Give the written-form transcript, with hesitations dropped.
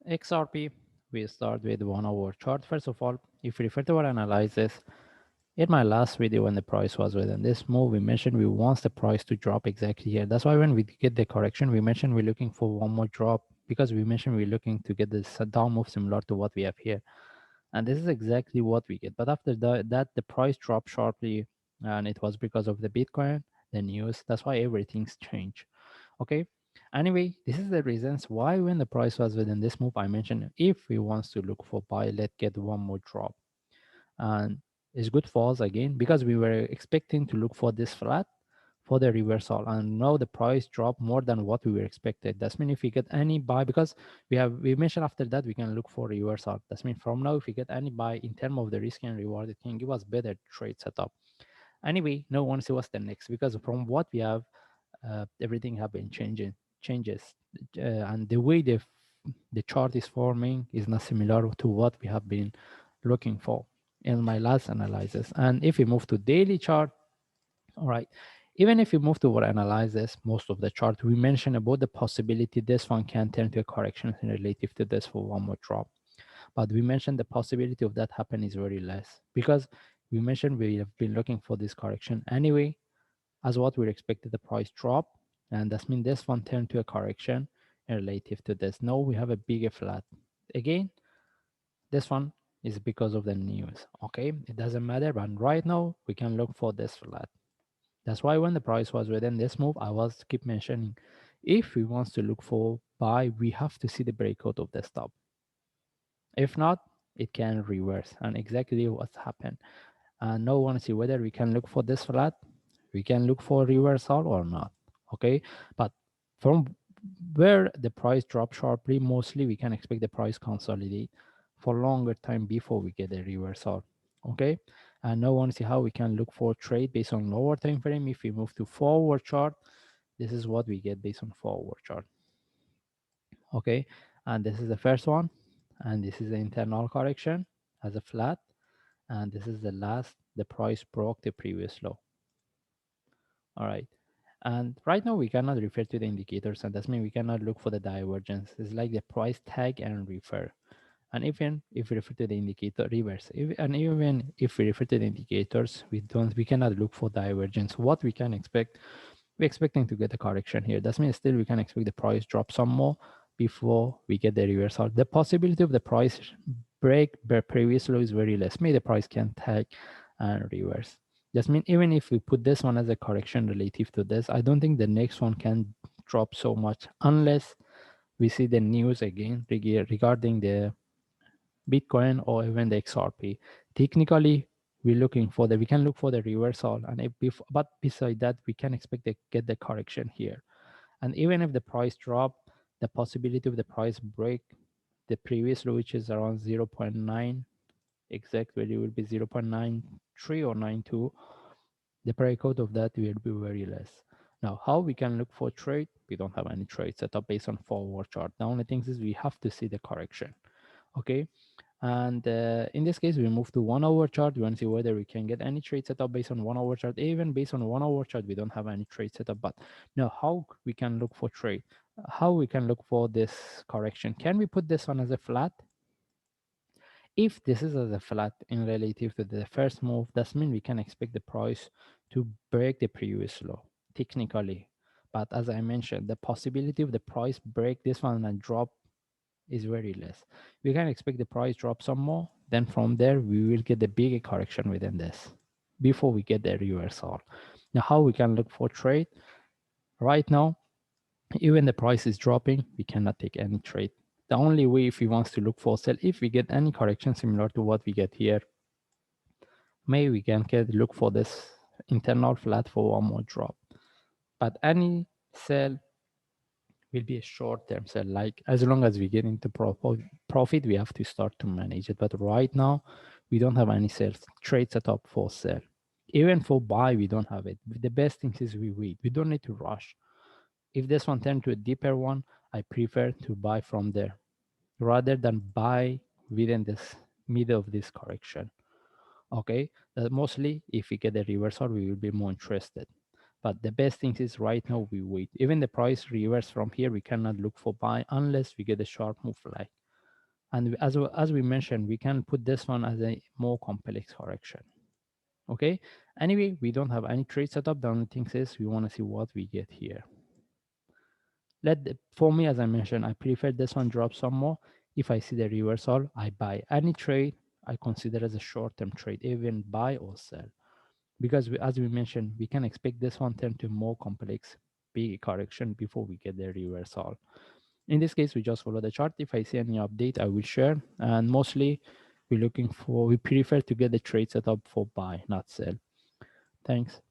XRP, we start with 1 hour chart. First of all, if we refer to our analysis, in my last video when the price was within this move, we mentioned we want the price to drop exactly here. That's why when we get the correction, we mentioned we're looking for one more drop because we mentioned we're looking to get this down move similar to what we have here. And this is exactly what we get. But after that, the price dropped sharply, and it was because of the Bitcoin, the news. That's why everything's changed. Okay. Anyway, this is the reasons why when the price was within this move, I mentioned if we wants to look for buy, let's get one more drop. And it's good for us again because we were expecting to look for this flat for the reversal, and now the price dropped more than what we were expected. That's mean if we get any buy, because we mentioned after that we can look for reversal. That's mean from now if we get any buy in terms of the risk and reward, it can give us better trade setup. Anyway, no one see what's the next, because from what we have, everything have been changes, and the way the chart is forming is not similar to what we have been looking for in my last analysis. And if we move to daily chart, all right, even if we move to our analysis, most of the chart we mentioned about the possibility this one can turn to a correction relative to this for one more drop. But we mentioned the possibility of that happen is very less, because we mentioned we have been looking for this correction anyway, as what we expected the price drop, and that means this one turned to a correction relative to this. Now we have a bigger flat. Again, this one is because of the news. Okay, it doesn't matter, but right now we can look for this flat. That's why when the price was within this move, I was keep mentioning, if we want to look for buy, we have to see the breakout of the stop. If not, it can reverse, and exactly what's happened. And now want to see whether we can look for this flat, we can look for reversal or not. Okay, but from where the price dropped sharply, mostly we can expect the price consolidate for longer time before we get a reversal. Okay, and now want to see how we can look for trade based on lower time frame. If we move to forward chart, this is what we get based on forward chart. Okay, and this is the first one, and this is the internal correction as a flat, and this is the last, the price broke the previous low. All right, and right now we cannot refer to the indicators, and that means we cannot look for the divergence. It's like the price tag and refer. And even if we refer to the indicator reverse, and even if we refer to the indicators, we cannot look for divergence. What we can expect, we're expecting to get a correction here. That means still we can expect the price drop some more before we get the reversal. The possibility of the price break the previous low is very less. Maybe the price can tag and reverse. That means even if we put this one as a correction relative to this, I don't think the next one can drop so much unless we see the news again regarding the Bitcoin or even the XRP. Technically, we can look for the reversal, and but beside that, we can expect to get the correction here. And even if the price drop, the possibility of the price break the previous low, which is around 0.9, exact value will be 0.93 or 92. The breakout of that will be very less. Now, how we can look for trade? We don't have any trade set up based on forward chart. The only thing is we have to see the correction. Okay, and in this case, we move to 1 hour chart. We want to see whether we can get any trade setup based on 1 hour chart. Even based on 1 hour chart, we don't have any trade setup. But now, how we can look for trade? How we can look for this correction? Can we put this one as a flat? If this is as a flat in relative to the first move, that means we can expect the price to break the previous low technically. But as I mentioned, the possibility of the price break this one and drop is very less. We can expect the price drop some more. Then from there, we will get the bigger correction within this before we get the reversal. Now, how we can look for trade? Right now, even the price is dropping, we cannot take any trade. The only way if we want to look for sell, if we get any correction similar to what we get here, maybe we can look for this internal flat for one more drop. But any sell will be a short-term sell. Like as long as we get into profit, we have to start to manage it. But right now, we don't have any sales trade set up for sell. Even for buy, we don't have it. The best thing is we wait. We don't need to rush. If this one turns to a deeper one, I prefer to buy from there rather than buy within this middle of this correction. Okay, mostly if we get a reversal, we will be more interested. But the best thing is right now we wait. Even the price reverse from here, we cannot look for buy unless we get a sharp move like And as we mentioned, we can put this one as a more complex correction. Okay. Anyway, we don't have any trade setup. The only thing is we want to see what we get here. For me, as I mentioned, I prefer this one drop some more. If I see the reversal, I buy. Any trade I consider as a short-term trade, even buy or sell. Because as we mentioned, we can expect this one turn to more complex big correction before we get the reversal. In this case, we just follow the chart. If I see any update, I will share. And mostly we prefer to get the trade set up for buy, not sell. Thanks.